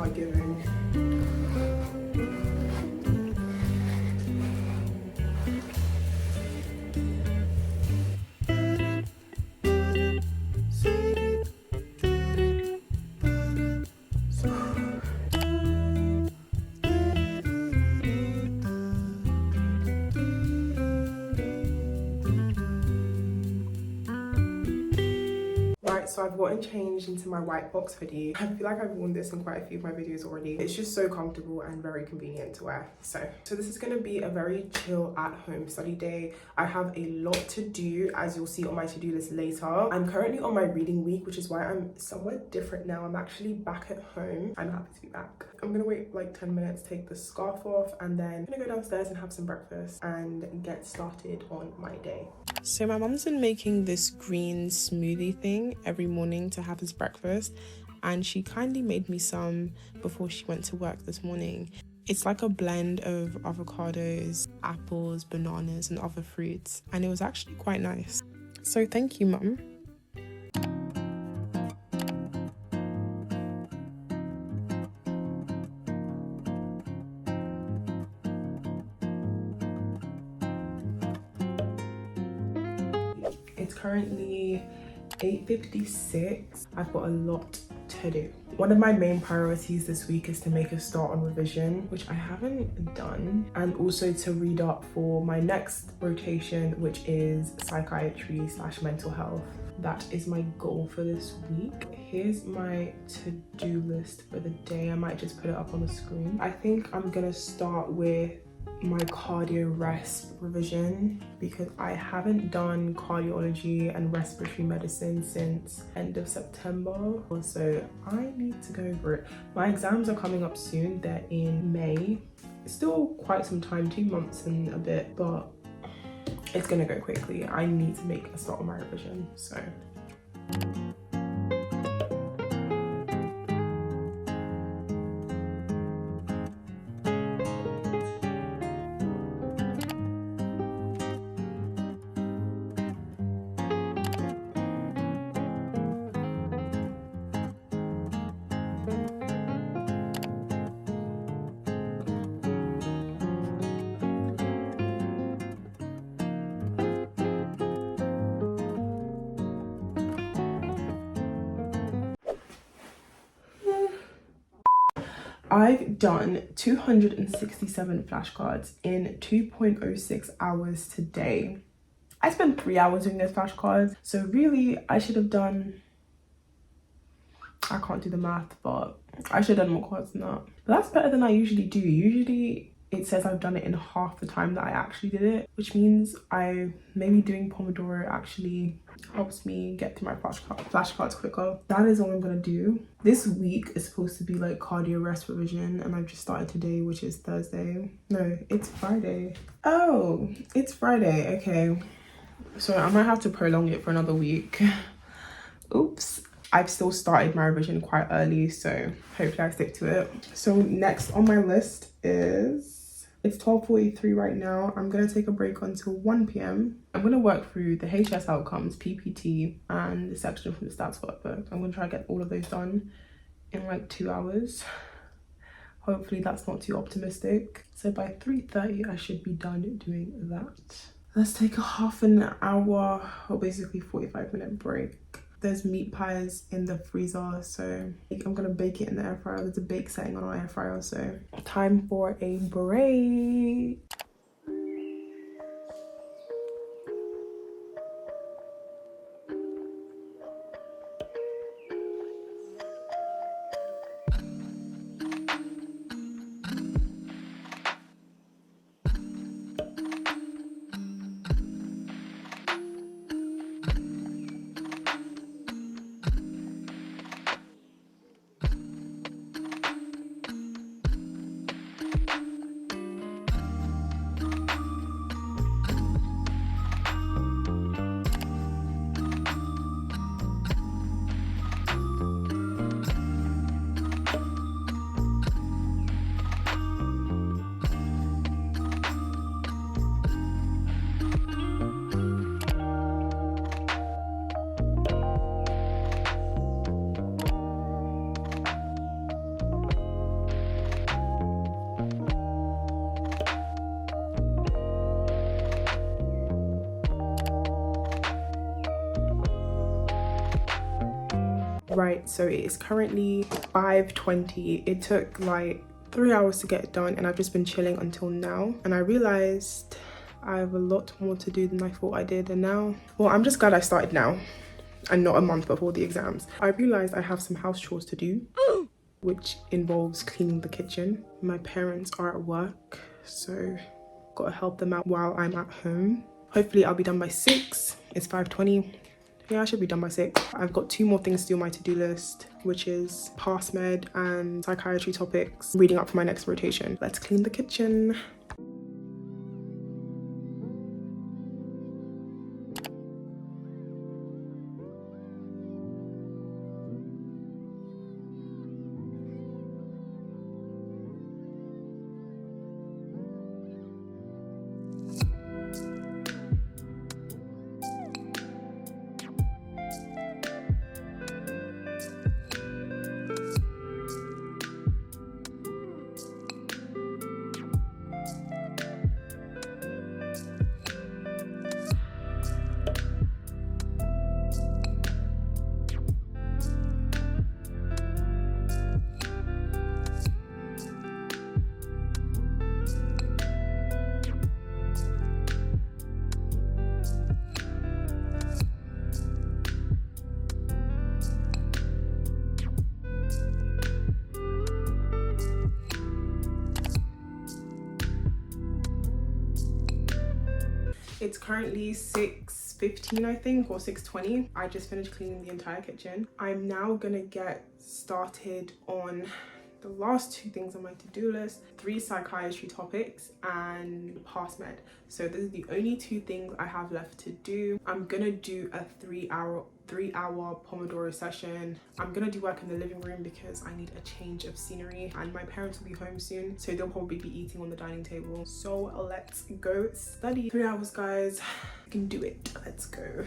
not giving. So I've gotten changed into my white box hoodie. I feel like I've worn this in quite a few of my videos already. It's just so comfortable and very convenient to wear. So this is going to be a very chill at home study day. I have a lot to do, as you'll see on my to-do list later. I'm currently on my reading week, which is why I'm somewhat different now. I'm actually back at home. I'm happy to be back. I'm gonna wait like 10 minutes, take the scarf off, and then I'm gonna go downstairs and have some breakfast and get started on my day. So my mum's been making this green smoothie thing every morning to have as breakfast, and she kindly made me some before she went to work this morning. It's like a blend of avocados, apples, bananas, and other fruits, and it was actually quite nice. So thank you, Mum. It's currently 8:56. I've got a lot to do. One of my main priorities this week is to make a start on revision, which I haven't done, and also to read up for my next rotation, which is psychiatry / mental health. That is my goal for this week. Here's my to-do list for the day. I might just put it up on the screen. I think I'm gonna start with my cardio resp revision because I haven't done cardiology and respiratory medicine since end of September, so I need to go over it. My exams are coming up soon. They're in May. It's still quite some time, 2 months and a bit, but it's gonna go quickly. I need to make a start on my revision, so I've done 267 flashcards in 2.06 hours today. I spent 3 hours doing those flashcards, so really I should have done, I can't do the math, but I should have done more cards than that. But that's better than I usually do. Usually it says I've done it in half the time that I actually did it, which means maybe doing Pomodoro actually helps me get through my flashcards quicker. That is all I'm gonna do. This week is supposed to be like cardio rest revision, and I've just started today, which is Thursday. No, it's Friday. Oh, it's Friday. Okay, so I might have to prolong it for another week. Oops. I've still started my revision quite early, so hopefully I stick to it. So next on my list is, it's 12:43 right now. I'm gonna take a break until 1 p.m. I'm gonna work through the HS outcomes, PPT, and the section from the stats workbook. I'm gonna try to get all of those done in like 2 hours. Hopefully that's not too optimistic. So by 3:30, I should be done doing that. Let's take a half an hour, or basically 45-minute break. There's meat pies in the freezer, so I'm gonna bake it in the air fryer. There's a bake setting on our air fryer, so time for a break. Right, so it is currently 5:20. It took like 3 hours to get it done and I've just been chilling until now, and I realized I have a lot more to do than I thought I did. And now, well, I'm just glad I started now and not a month before the exams. I realized I have some house chores to do, which involves cleaning the kitchen. My parents are at work, so gotta help them out while I'm at home. Hopefully I'll be done by 6. It's 5:20. Yeah, I should be done by 6. I've got 2 more things to do on my to-do list, which is Passmed and psychiatry topics, reading up for my next rotation. Let's clean the kitchen. It's currently 6:15, I think, or 6:20. I just finished cleaning the entire kitchen. I'm now gonna get started on the last 2 things on my to-do list: 3 psychiatry topics and Passmed. So this is the only 2 things I have left to do. I'm gonna do a 3-hour Pomodoro session. I'm gonna do work in the living room because I need a change of scenery, and my parents will be home soon, so they'll probably be eating on the dining table. So let's go study. 3 hours, guys. I can do it. Let's go.